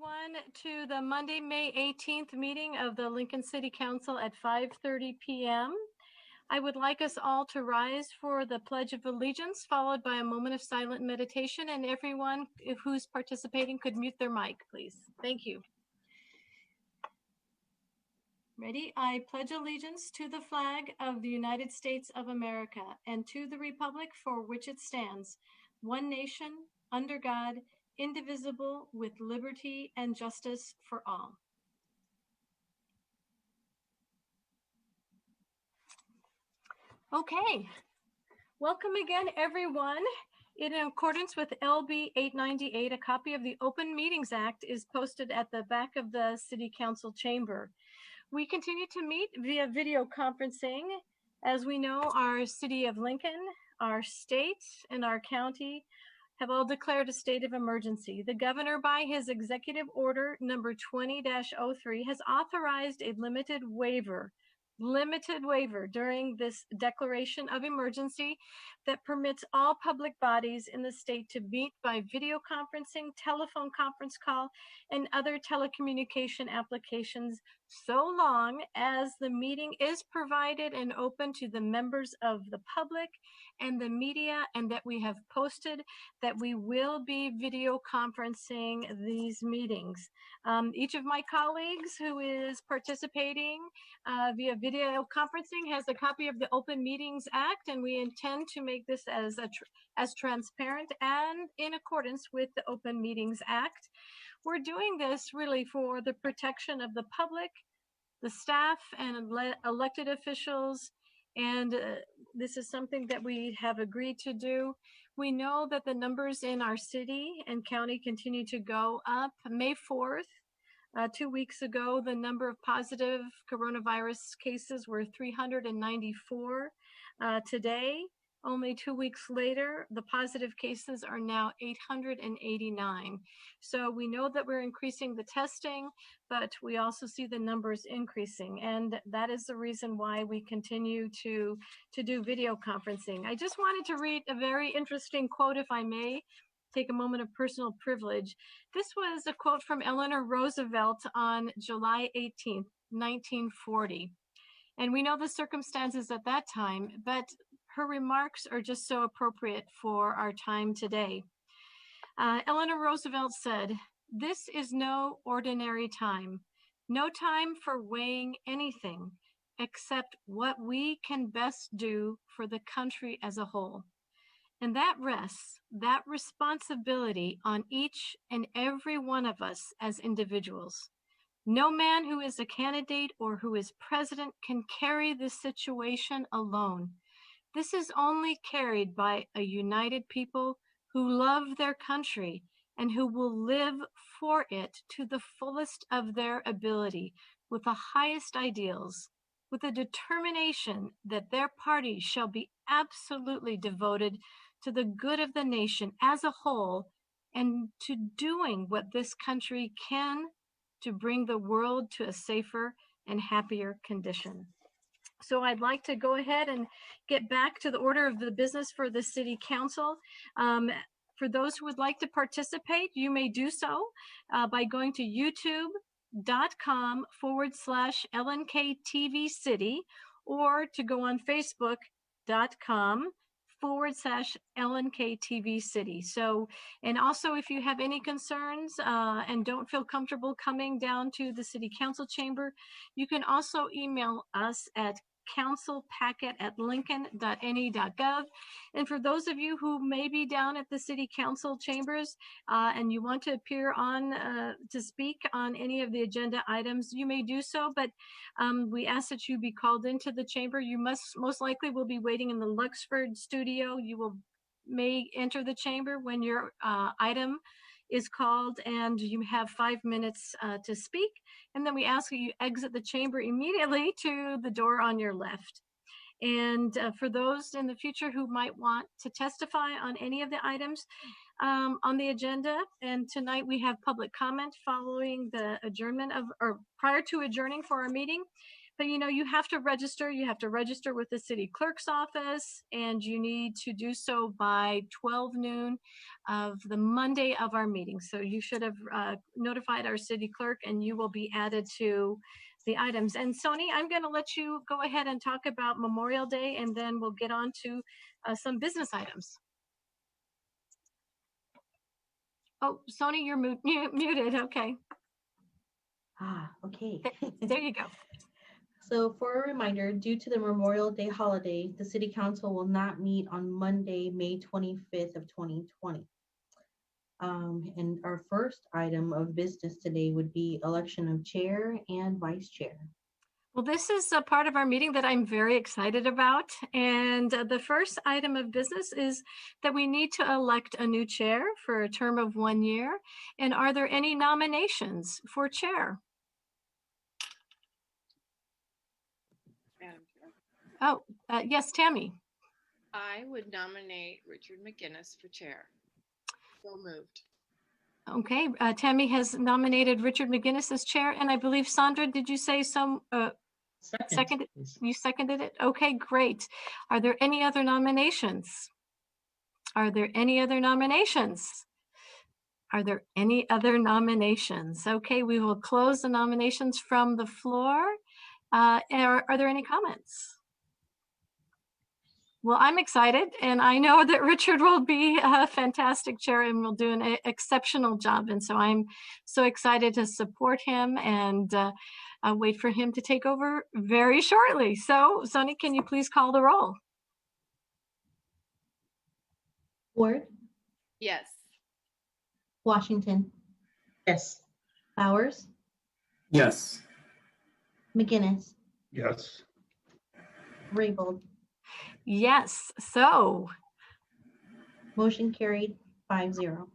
everyone to the Monday, May 18th meeting of the Lincoln City Council at 5:30 p.m. I would like us all to rise for the Pledge of Allegiance, followed by a moment of silent meditation, and everyone who's participating could mute their mic, please. Thank you. Ready? I pledge allegiance to the flag of the United States of America and to the republic for which it stands, one nation, under God, indivisible, with liberty and justice for all. Okay, welcome again, everyone. In accordance with LB 898, a copy of the Open Meetings Act is posted at the back of the City Council chamber. We continue to meet via video conferencing. As we know, our city of Lincoln, our state, and our county have all declared a state of emergency. The governor, by his executive order number 20-03, has authorized a limited waiver during this declaration of emergency that permits all public bodies in the state to meet by video conferencing, telephone conference call, and other telecommunication applications, so long as the meeting is provided and open to the members of the public and the media, and that we have posted that we will be video conferencing these meetings. Each of my colleagues who is participating via video conferencing has a copy of the Open Meetings Act, and we intend to make this as transparent and in accordance with the Open Meetings Act. We're doing this really for the protection of the public, the staff, and elected officials, and this is something that we have agreed to do. We know that the numbers in our city and county continue to go up. May 4th, 2 weeks ago, the number of positive coronavirus cases were 394. Today, only 2 weeks later, the positive cases are now 889. So we know that we're increasing the testing, but we also see the numbers increasing. And that is the reason why we continue to do video conferencing. I just wanted to read a very interesting quote, if I may. Take a moment of personal privilege. This was a quote from Eleanor Roosevelt on July 18th, 1940. And we know the circumstances at that time, but her remarks are just so appropriate for our time today. Eleanor Roosevelt said, "This is no ordinary time, no time for weighing anything except what we can best do for the country as a whole. And that rests, that responsibility, on each and every one of us as individuals. No man who is a candidate or who is president can carry this situation alone. This is only carried by a united people who love their country and who will live for it to the fullest of their ability, with the highest ideals, with a determination that their party shall be absolutely devoted to the good of the nation as a whole, and to doing what this country can to bring the world to a safer and happier condition." So I'd like to go ahead and get back to the order of the business for the City Council. For those who would like to participate, you may do so by going to youtube.com/LNKTVCity, or to go on Facebook.com/LNKTVCity. So, and also if you have any concerns and don't feel comfortable coming down to the City Council chamber, you can also email us at councilpacket@lincoln.ne.gov. And for those of you who may be down at the City Council chambers and you want to appear on to speak on any of the agenda items, you may do so, but we ask that you be called into the chamber. You most likely will be waiting in the Luxford studio. You may enter the chamber when your item is called, and you have 5 minutes to speak. And then we ask that you exit the chamber immediately to the door on your left. And for those in the future who might want to testify on any of the items on the agenda, and tonight we have public comment following the adjournment of, or prior to adjourning for our meeting, But you have to register. You have to register with the city clerk's office, and you need to do so by 12 noon of the Monday of our meeting. So you should have notified our city clerk, and you will be added to the items. And Sony, I'm going to let you go ahead and talk about Memorial Day, and then we'll get on to some business items. Oh, Sony, you're muted. Okay. Okay. There you go. So for a reminder, due to the Memorial Day holiday, the City Council will not meet on Monday, May 25th of 2020. And our first item of business today would be election of chair and vice chair. Well, this is a part of our meeting that I'm very excited about. And the first item of business is that we need to elect a new chair for a term of 1 year. And are there any nominations for chair? Oh, yes, Tammy. I would nominate Richard McGinnis for chair. So moved. Okay, Tammy has nominated Richard McGinnis as chair. And I believe, Sandra, did you say seconded? You seconded it? Okay, great. Are there any other nominations? Are there any other nominations? Are there any other nominations? Okay, we will close the nominations from the floor. Are there any comments? Well, I'm excited, and I know that Richard will be a fantastic chair and will do an exceptional job. And so I'm so excited to support him and wait for him to take over very shortly. So, Sonny, can you please call the roll? Ward, Yes. Washington, Yes. Bowers, Yes. McGinnis, Yes. Raybold. Yes. So Motion carried 5-0.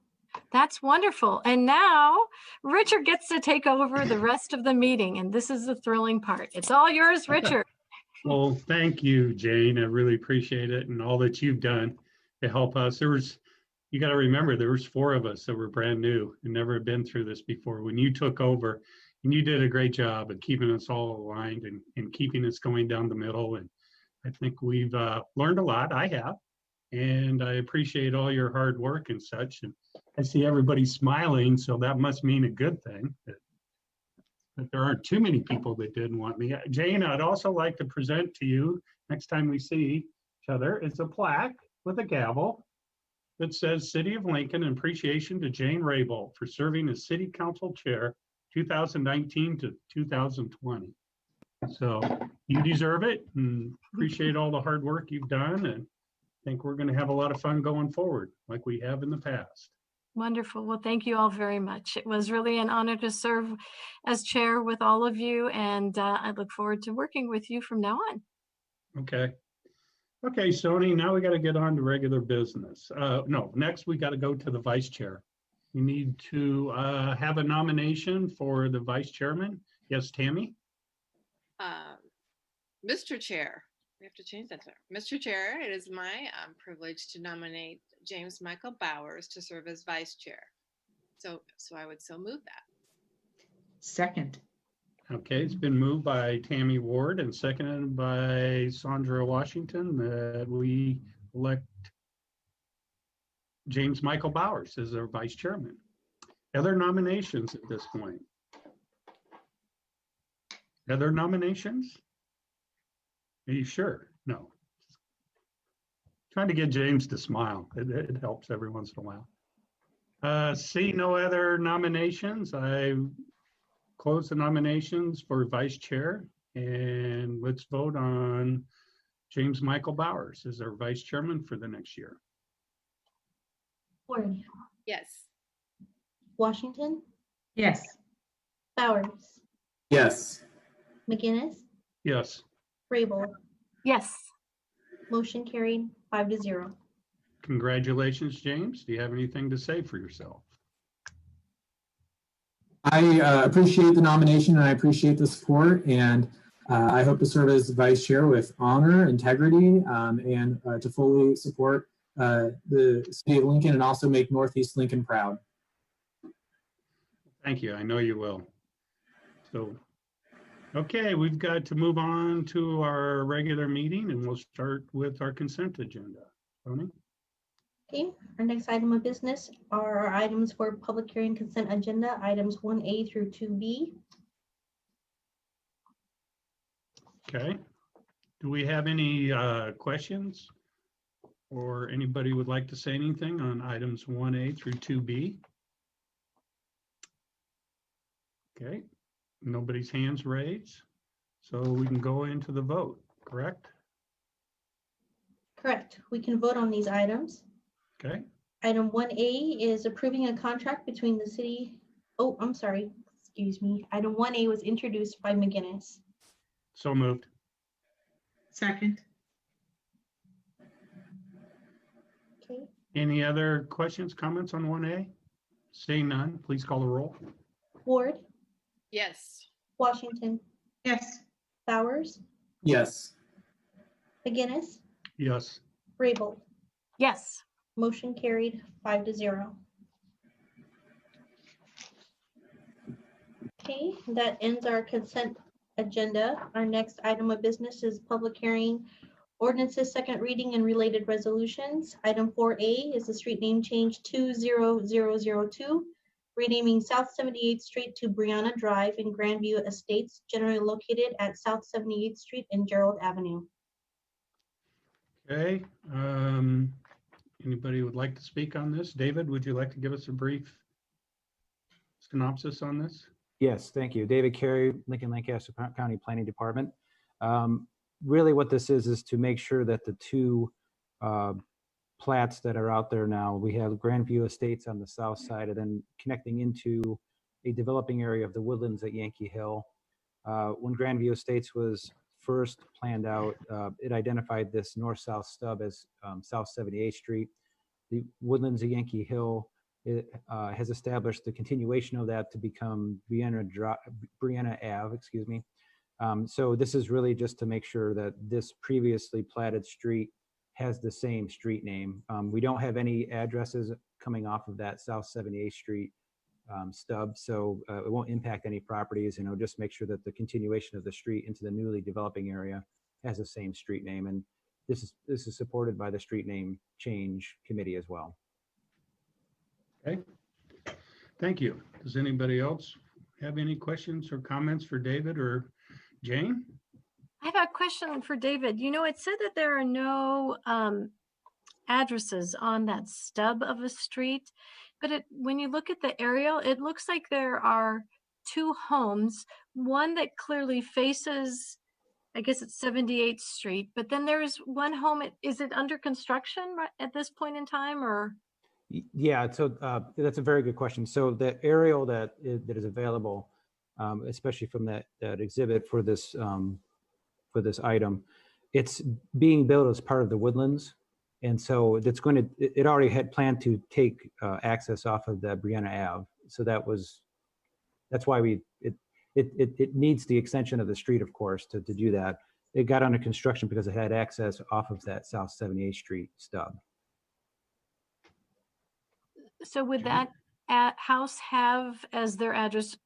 that's wonderful. And now Richard gets to take over the rest of the meeting. And this is the thrilling part. It's all yours, Richard. Well, thank you, Jane. I really appreciate it and all that you've done to help us. You got to remember, there was 4 of us that were brand new and never had been through this before. When you took over, and you did a great job of keeping us all aligned and keeping us going down the middle. And I think we've learned a lot. I have, and I appreciate all your hard work and such. And I see everybody smiling, so that must mean a good thing. That there aren't too many people that didn't want me. Jane, I'd also like to present to you next time we see each other. It's a plaque with a gavel that says City of Lincoln in appreciation to Jane Raybold for serving as City Council Chair 2019 to 2020. So you deserve it and appreciate all the hard work you've done, and think we're going to have a lot of fun going forward like we have in the past. Wonderful. Well, thank you all very much. It was really an honor to serve as chair with all of you, and I look forward to working with you from now on. Okay. Okay, Sony, now we got to get on to regular business. No, next we got to go to the vice chair. We need to have a nomination for the vice chairman. Yes, Tammy? Mr. Chair, we have to change that. Mr. Chair, it is my privilege to nominate James Michael Bowers to serve as vice chair. So I would so move that. Second. Okay, it's been moved by Tammy Ward and seconded by Sandra Washington that we elect James Michael Bowers as our vice chairman. Other nominations at this point? Other nominations? Are you sure? No. Trying to get James to smile. It helps every once in a while. See no other nominations. I close the nominations for vice chair, and let's vote on James Michael Bowers as our vice chairman for the next year. Ward, Yes. Washington, Yes. Bowers, Yes. McGinnis, Yes. Raybold. Yes. Motion carried 5-0. Congratulations, James. Do you have anything to say for yourself? I appreciate the nomination and I appreciate the support, and I hope to serve as vice chair with honor, integrity, and to fully support the city of Lincoln and also make Northeast Lincoln proud. Thank you. I know you will. So Okay, we've got to move on to our regular meeting and we'll start with our consent agenda. Tony? Okay, our next item of business are our items for public hearing consent agenda, items 1A through 2B. Okay. Do we have any questions? Or anybody would like to say anything on items 1A through 2B? Okay, nobody's hands raised. So we can go into the vote, correct? Correct. We can vote on these items. Okay, Item 1A is approving a contract between the city. Oh, I'm sorry. Excuse me. Item 1A was introduced by McGinnis. so moved. Second. Okay. Any other questions, comments on 1A? Seeing none, please call the roll. Ward, Yes. Washington, Yes. Bowers, Yes. McGinnis, Yes. Raybold. Yes. Motion carried 5-0. Okay, that ends our consent agenda. Our next item of business is public hearing ordinances, second reading and related resolutions. Item 4A is the street name change 20002, renaming South 78th Street to Brianna Drive in Grandview Estates, generally located at South 78th Street and Gerald Avenue. Okay, anybody would like to speak on this? David, would you like to give us a brief synopsis on this? Yes, thank you. David Carey, Lincoln Lancaster County Planning Department. Really what this is to make sure that the two plats that are out there now, we have Grandview Estates on the south side and then connecting into a developing area of the woodlands at Yankee Hill. When Grandview Estates was first planned out, it identified this north-south stub as South 78th Street. The woodlands of Yankee Hill has established the continuation of that to become Brianna Ave, excuse me. So this is really just to make sure that this previously platted street has the same street name. We don't have any addresses coming off of that South 78th Street stub, so it won't impact any properties, and it'll just make sure that the continuation of the street into the newly developing area has the same street name. And this is supported by the street name change committee as well. Okay, thank you. Does anybody else have any questions or comments for David or Jane? I have a question for David. You know, it said that there are no addresses on that stub of a street, but when you look at the aerial, it looks like there are two homes, one that clearly faces, I guess it's 78th Street, but then there's one home, is it under construction at this point in time, or? Yeah, so that's a very good question. So the aerial that is available, especially from that exhibit for this item, it's being built as part of the woodlands, and so it's going to. It already had planned to take access off of the Brianna Ave. So that's why it needs the extension of the street, of course, to do that. It got under construction because it had access off of that South 78th Street stub. So would that house have as their address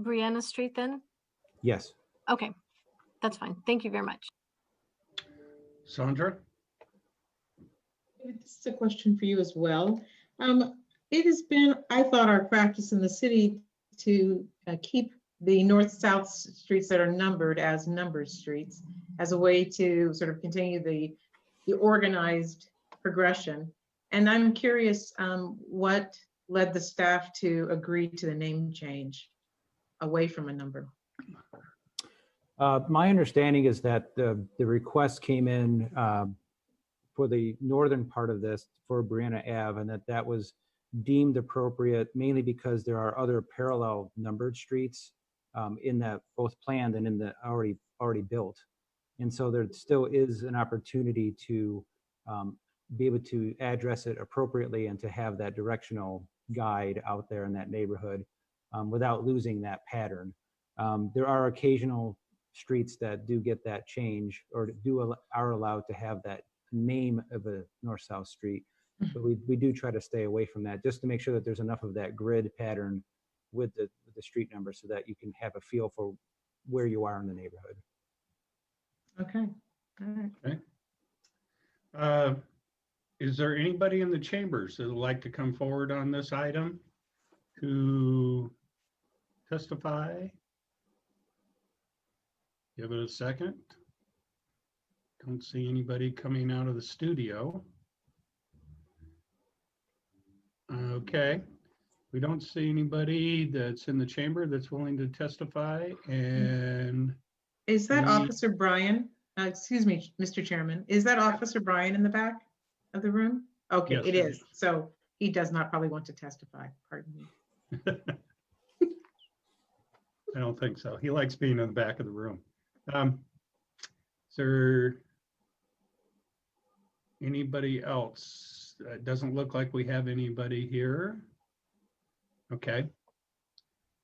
Brianna Street then? Yes. Okay, that's fine. Thank you very much. Sandra? This is a question for you as well. It has been, I thought, our practice in the city to keep the north-south streets that are numbered as numbered streets as a way to sort of continue the organized progression. And I'm curious what led the staff to agree to the name change away from a number. My understanding is that the request came in for the northern part of this for Brianna Ave, and that was deemed appropriate mainly because there are other parallel numbered streets in that both planned and in the already built. And so there still is an opportunity to be able to address it appropriately and to have that directional guide out there in that neighborhood without losing that pattern. There are occasional streets that do get that change or are allowed to have that name of a north-south street, but we do try to stay away from that just to make sure that there's enough of that grid pattern with the street number so that you can have a feel for where you are in the neighborhood. Okay. All right. Is there anybody in the chambers that would like to come forward on this item to testify? Give it a second. Don't see anybody coming out of the studio. Okay. We don't see anybody that's in the chamber that's willing to testify, and Is that We- Officer Brian? Excuse me, Mr. Chairman, is that Officer Brian in the back of the room? Okay, Yes, it it is. So he does not probably want to testify, pardon me. I don't think so. He likes being in the back of the room. Is there anybody else? It doesn't look like we have anybody here. Okay.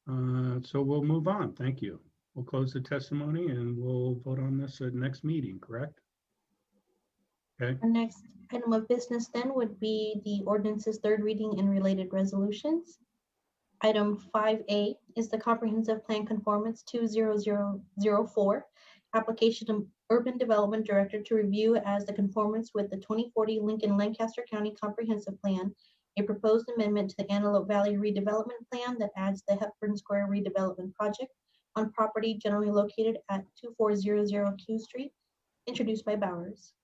So we'll move on. Thank you. We'll close the testimony and we'll vote on this at next meeting, correct? Okay. Our next item of business then would be the ordinance's third reading and related resolutions. Item 5A is the Comprehensive Plan Conformance 20004, application of Urban Development Director to review as the conformance with the 2040 Lincoln-Lancaster County Comprehensive Plan, a proposed amendment to the Antelope Valley Redevelopment Plan that adds the Hepburn Square redevelopment project on property generally located at 2400 Q Street, introduced by Bowers.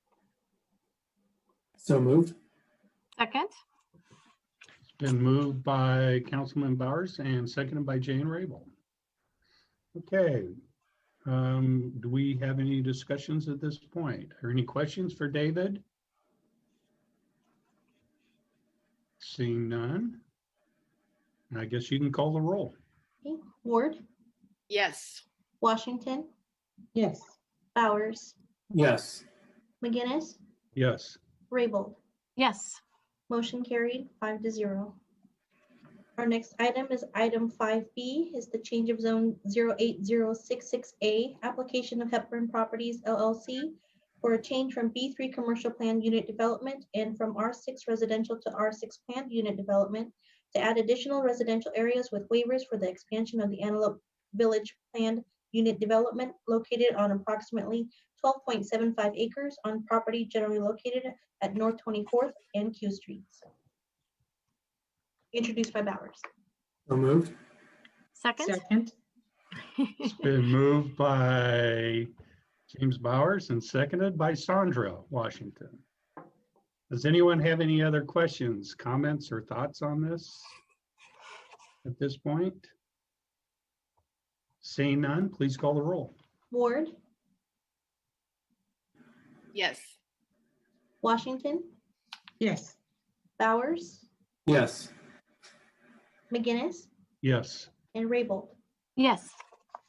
So moved. Second. It's been moved by Councilman Bowers and seconded by Jane Rabel. Okay. Do we have any discussions at this point? Or any questions for David? Seeing none, I guess you can call the roll. Okay. Ward, Yes. Washington, Yes. Bowers, Yes. McGinnis, Yes. Raybold. Yes. Motion carried 5-0. Our next item is item 5B, is the change of zone 08066A, application of Hepburn Properties LLC for a change from B3 Commercial Plan Unit Development and from R6 Residential to R6 Planned Unit Development to add additional residential areas with waivers for the expansion of the Antelope Village Planned Unit Development located on approximately 12.75 acres on property generally located at North 24th and Q Streets. Introduced by Bowers. So moved. Second. Second. It's been moved by James Bowers and seconded by Sandra Washington. Does anyone have any other questions, comments, or thoughts on this at this point? Seeing none, please call the roll. Ward, Yes. Washington, Yes. Bowers, Yes. McGinnis, Yes. and Raybold. Yes.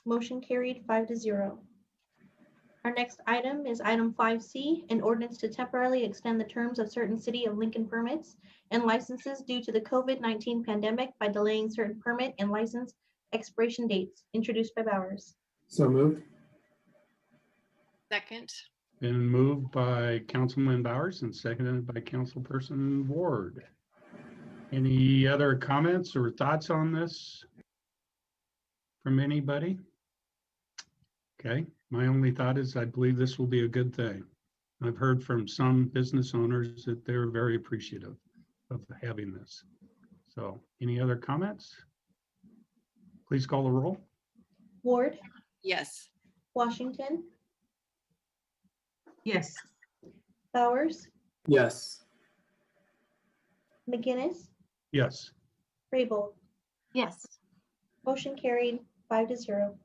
Motion carried 5-0. Our next item is item 5C, an ordinance to temporarily extend the terms of certain City of Lincoln permits and licenses due to the COVID-19 pandemic by delaying certain permit and license expiration dates, introduced by Bowers. So moved. Second. Been moved by Councilman Bowers and seconded by Councilperson Ward. Any other comments or thoughts on this from anybody? Okay, my only thought is I believe this will be a good thing. I've heard from some business owners that they're very appreciative of having this. So any other comments? Please call the roll. Ward, Yes. Washington, Yes. Bowers, Yes. McGinnis, Yes. Raybold. Yes. Motion carried 5-0.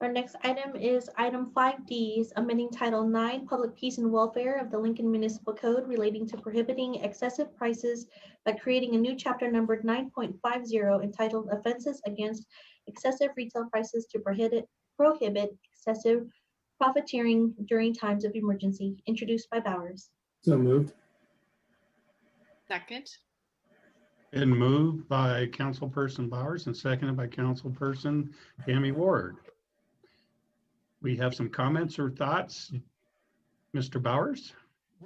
Our next item is item 5D, is amending Title IX, Public Peace and Welfare of the Lincoln Municipal Code relating to prohibiting excessive prices by creating a new chapter numbered 9.50 entitled Offenses Against Excessive Retail Prices to prohibit excessive profiteering during times of emergency, introduced by Bowers. So moved. Second. Been moved by Councilperson Bowers and seconded by Councilperson Tammy Ward. We have some comments or thoughts. Mr. Bowers?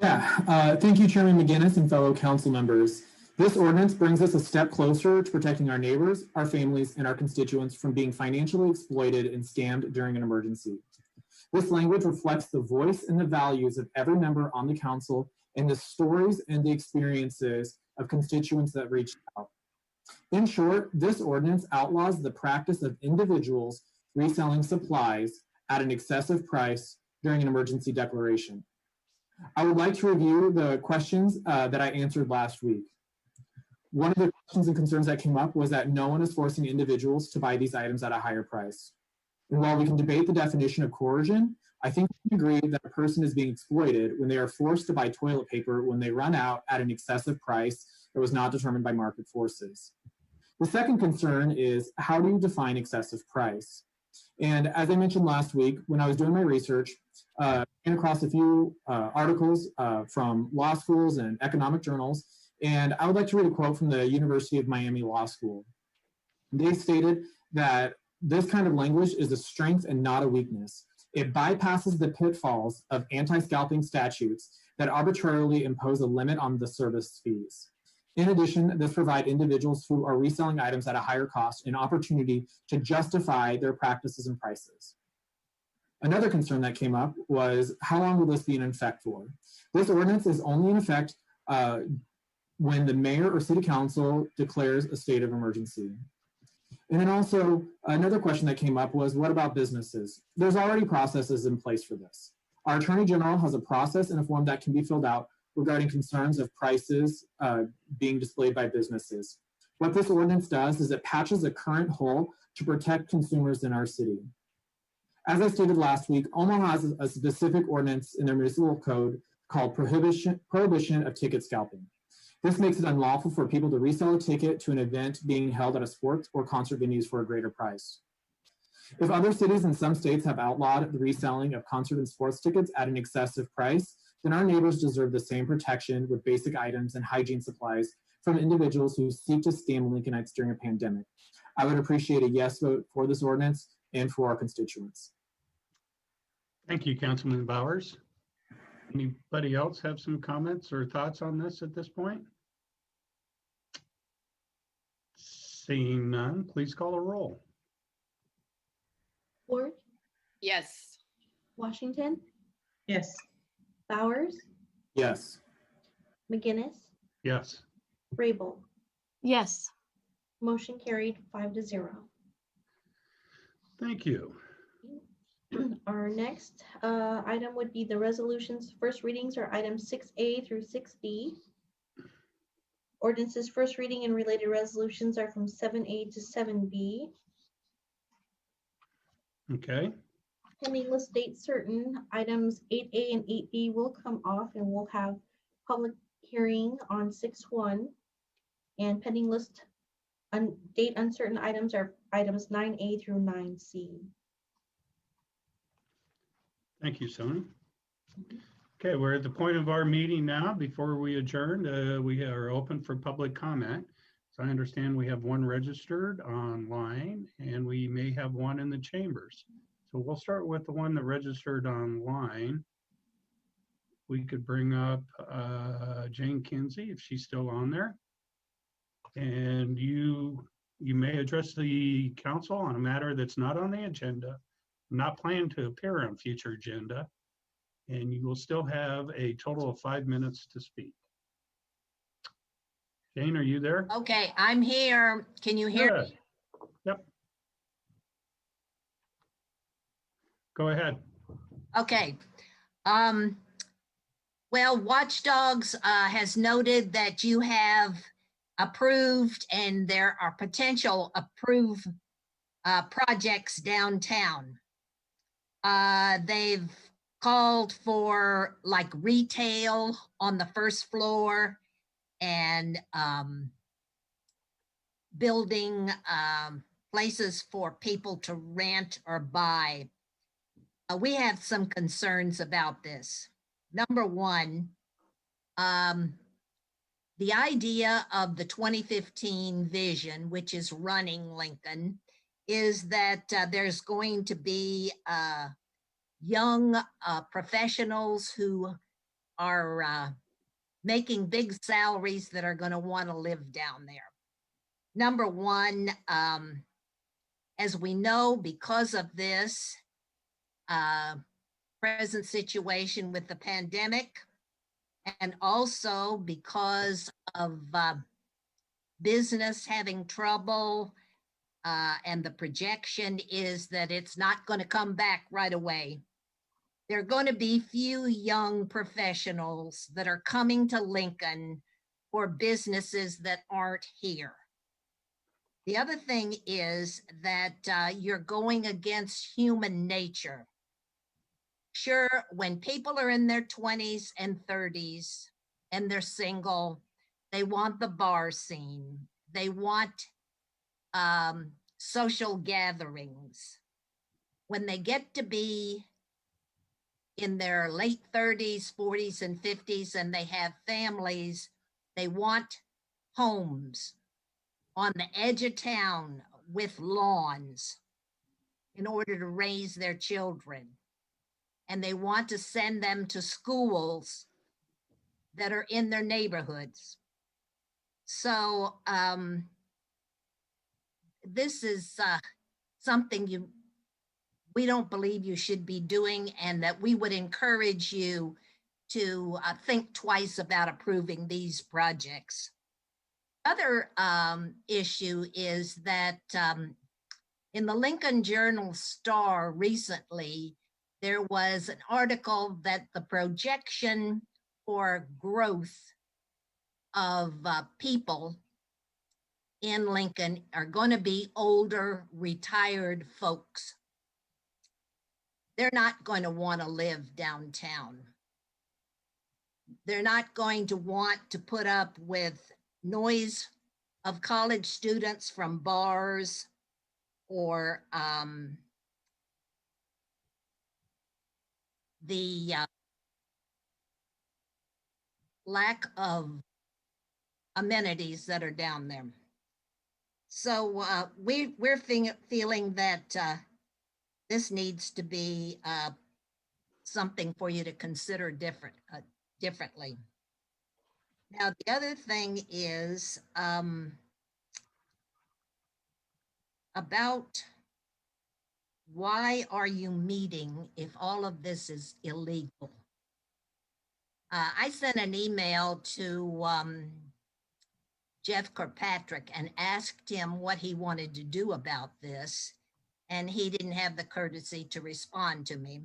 Yeah, thank you, Chairman McGinnis and fellow council members. This ordinance brings us a step closer to protecting our neighbors, our families, and our constituents from being financially exploited and scammed during an emergency. This language reflects the voice and the values of every member on the council and the stories and the experiences of constituents that reached out. In short, this ordinance outlaws the practice of individuals reselling supplies at an excessive price during an emergency declaration. I would like to review the questions that I answered last week. One of the questions and concerns that came up was that no one is forcing individuals to buy these items at a higher price. And while we can debate the definition of coercion, I think we can agree that a person is being exploited when they are forced to buy toilet paper when they run out at an excessive price that was not determined by market forces. The second concern is, how do you define excessive price? And as I mentioned last week, when I was doing my research, I came across a few articles from law schools and economic journals, and I would like to read a quote from the University of Miami Law School. They stated that this kind of language is a strength and not a weakness. It bypasses the pitfalls of anti-scalping statutes that arbitrarily impose a limit on the service fees. In addition, this provides individuals who are reselling items at a higher cost an opportunity to justify their practices and prices. Another concern that came up was, how long will this be in effect for? This ordinance is only in effect when the mayor or city council declares a state of emergency. And then also another question that came up was, what about businesses? There's already processes in place for this. Our Attorney General has a process and a form that can be filled out regarding concerns of prices being displayed by businesses. What this ordinance does is it patches a current hole to protect consumers in our city. As I stated last week, Omaha has a specific ordinance in their municipal code called Prohibition of Ticket Scalping. This makes it unlawful for people to resell a ticket to an event being held at a sports or concert venues for a greater price. If other cities and some states have outlawed the reselling of concert and sports tickets at an excessive price, then our neighbors deserve the same protection with basic items and hygiene supplies from individuals who seek to scam Lincolnites during a pandemic. I would appreciate a yes vote for this ordinance and for our constituents. Thank you, Councilman Bowers. Anybody else have some comments or thoughts on this at this point? Seeing none, please call a roll. Ward, Yes. Washington, Yes. Bowers, Yes. McGinnis, Yes. Rabel. Yes. Motion carried 5-0. Thank you. Our next item would be the resolutions. First readings are items 6A through 6B. Ordinances first reading and related resolutions are from 7A to 7B. Okay. Pending list date certain, items 8A and 8B will come off and we'll have public hearing on 6/1. And pending list date uncertain items are items 9A through 9C. Thank you, Sony. Okay, we're at the point of our meeting now. Before we adjourn, we are open for public comment. So I understand we have one registered online and we may have one in the chambers. So we'll start with the one that registered online. We could bring up Jane Kinsey if she's still on there. And you may address the council on a matter that's not on the agenda, not planned to appear on future agenda, and you will still have a total of 5 minutes to speak. Jane, are you there? Okay, I'm here. Can you hear Good. me? Yep. Go ahead. Okay. Well, Watchdogs has noted that you have approved and there are potential approved projects downtown. They've called for like retail on the first floor and building places for people to rent or buy. We have some concerns about this. Number one, the idea of the 2015 vision, which is running Lincoln, is that there's going to be young professionals who are making big salaries that are going to want to live down there. Number one, as we know, because of this present situation with the pandemic, and also because of business having trouble, and the projection is that it's not going to come back right away. There are going to be few young professionals that are coming to Lincoln for businesses that aren't here. The other thing is that you're going against human nature. Sure, when people are in their 20s and 30s and they're single, they want the bar scene. They want social gatherings. When they get to be in their late 30s, 40s, and 50s, and they have families, they want homes on the edge of town with lawns in order to raise their children. And they want to send them to schools that are in their neighborhoods. So this is something we don't believe you should be doing, and that we would encourage you to think twice about approving these projects. Other issue is that in the Lincoln Journal-Star recently, there was an article that the projection for growth of people in Lincoln are going to be older, retired folks. They're not going to want to live downtown. They're not going to want to put up with noise of college students from bars or the lack of amenities that are down there. So we're feeling that this needs to be something for you to consider differently. Now, the other thing is about why are you meeting if all of this is illegal? I sent an email to Jeff Kirkpatrick and asked him what he wanted to do about this, and he didn't have the courtesy to respond to me.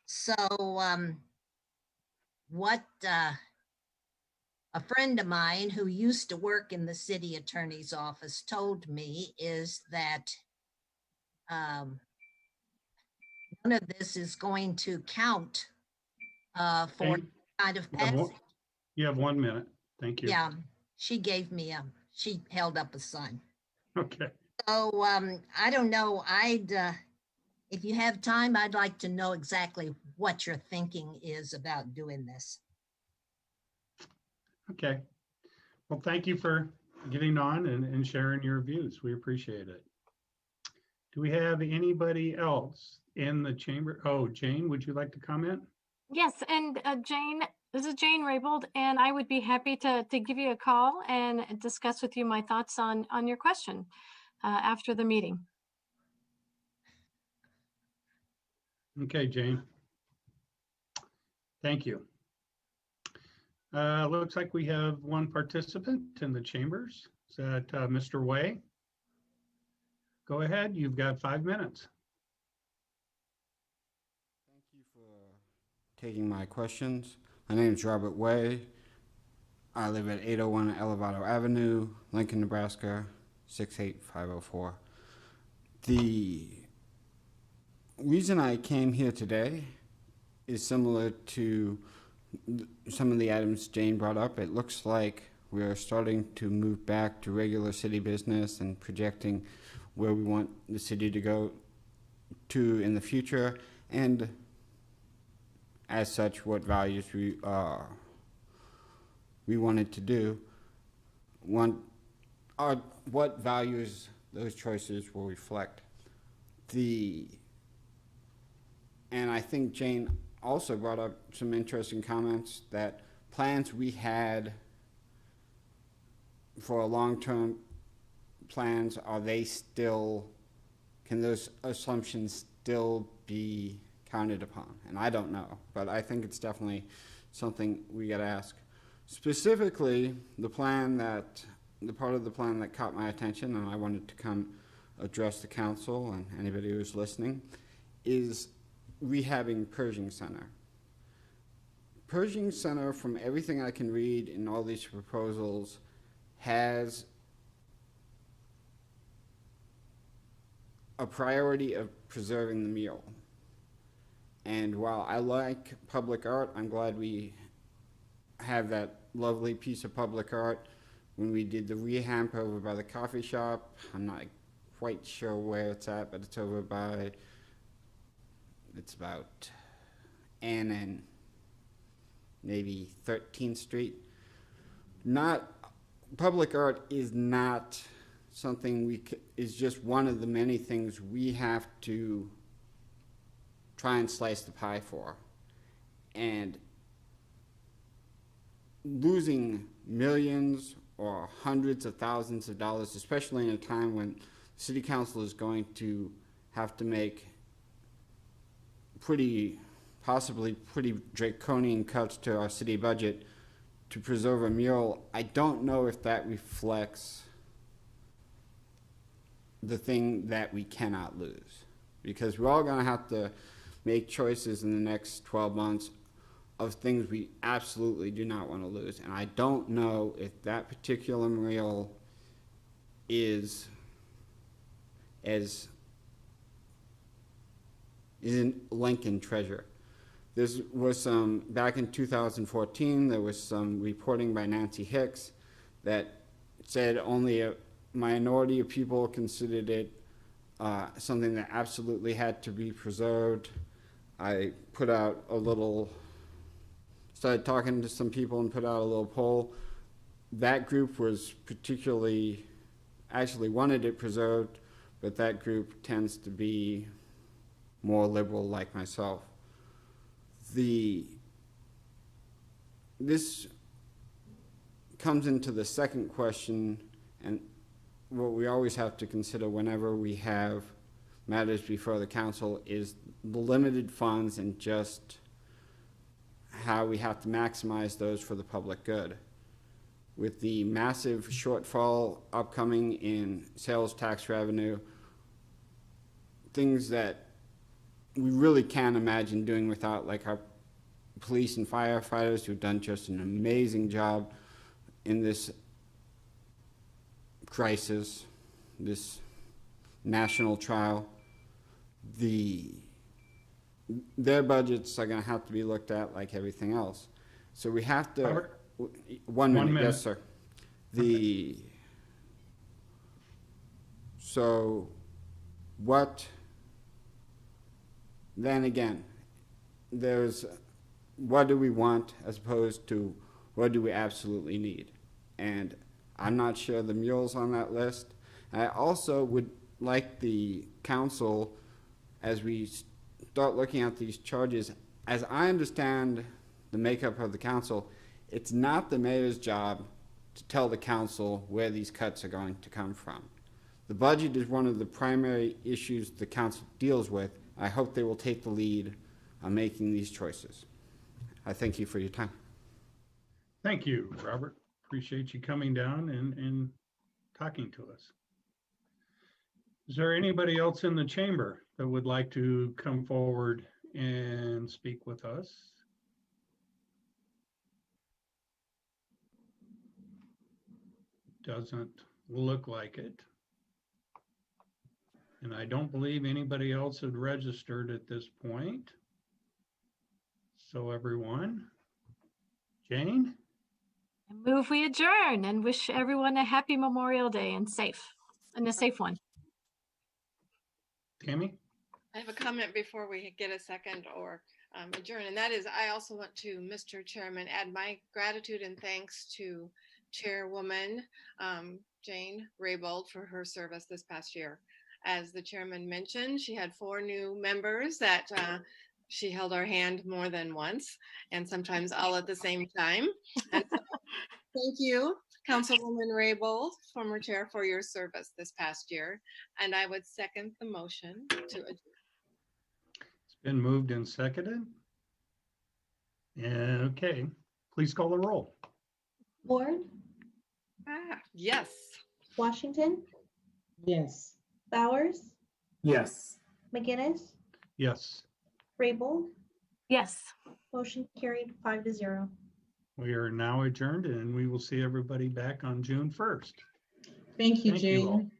So what a friend of mine who used to work in the city attorney's office told me is that none of this is going to count for Okay. kind of passage. You have 1 minute. Thank you. Yeah, she gave me she held up a sign. Okay. So I don't know. If you have time, I'd like to know exactly what your thinking is about doing this. Okay. Well, thank you for getting on and sharing your views. We appreciate it. Do we have anybody else in the chamber? Oh, Jane, would you like to comment? Yes, and Jane, this is Jane Raybold, and I would be happy to give you a call and discuss with you my thoughts on your question after the meeting. Okay, Jane. Thank you. Looks like we have one participant in the chambers. Is that Mr. Way? Go ahead, you've got 5 minutes. Thank you for taking my questions. My name is Robert Way. I live at 801 Elevado Avenue, Lincoln, Nebraska, 68504. The reason I came here today is similar to some of the items Jane brought up. It looks like we're starting to move back to regular city business and projecting where we want the city to go to in the future, and as such, what values we wanted to do. What values those choices will reflect. And I think Jane also brought up some interesting comments that plans we had for long-term plans, are they still, can those assumptions still be counted upon? And I don't know, but I think it's definitely something we got to ask. Specifically, the part of the plan that caught my attention, and I wanted to come address the council and anybody who's listening, is rehabbing Pershing Center. Pershing Center, from everything I can read in all these proposals, has a priority of preserving the mural. And while I like public art, I'm glad we have that lovely piece of public art. When we did the rehab over by the coffee shop, I'm not quite sure where it's at, but it's over by, it's about Ann and maybe 13th Street. Public art is not something is just one of the many things we have to try and slice the pie for. And losing millions or hundreds of thousands of dollars, especially in a time when the city council is going to have to make possibly pretty draconian cuts to our city budget to preserve a mural, I don't know if that reflects the thing that we cannot lose. Because we're all gonna have to make choices in the next 12 months of things we absolutely do not want to lose. And I don't know if that particular mural isn't Lincoln treasure. There was some, back in 2014, there was some reporting by Nancy Hicks that said only a minority of people considered it something that absolutely had to be preserved. I put out started talking to some people and put out a little poll. That group was actually wanted it preserved, but that group tends to be more liberal like myself. This comes into the second question, and what we always have to consider whenever we have matters before the council is the limited funds and just how we have to maximize those for the public good. With the massive shortfall upcoming in sales tax revenue, things that we really can't imagine doing without, like our police and firefighters who've done just an amazing job in this crisis, this national trial. Their budgets are going to have to be looked at like everything else. So we have to. Robert? 1 minute. 1 minute. Yes, sir. So what? Then again, there's what do we want as opposed to what do we absolutely need, and I'm not sure the mural's on that list. I also would like the council, as we start looking at these charges, as I understand the makeup of the council, it's not the mayor's job to tell the council where these cuts are going to come from. The budget is one of the primary issues the council deals with. I hope they will take the lead on making these choices. I thank you for your time. Thank you, Robert. Appreciate you coming down and talking to us. Is there anybody else in the chamber that would like to come forward and speak with us? Doesn't look like it. And I don't believe anybody else had registered at this point. So everyone, Jane? I move we adjourn and wish everyone a happy Memorial Day and a safe one. Tammy? I have a comment before we get a second or adjourn, and that is I also want to, Mr. Chairman, add my gratitude and thanks to Chairwoman Jane Raybold for her service this past year. As the chairman mentioned, she had 4 new members that she held our hand more than once and sometimes all at the same time. And so thank you, Councilwoman Raybold, former chair, for your service this past year. And I would second the motion to adjourn. It's been moved and seconded. Okay, please call the roll. Ward, Yes. Washington, Yes. Bowers, Yes. McGinnis, Yes, Raybold. Yes. Motion carried 5-0. we are now adjourned and we will see everybody back on June 1st. Thank you, Thank you all. Jane.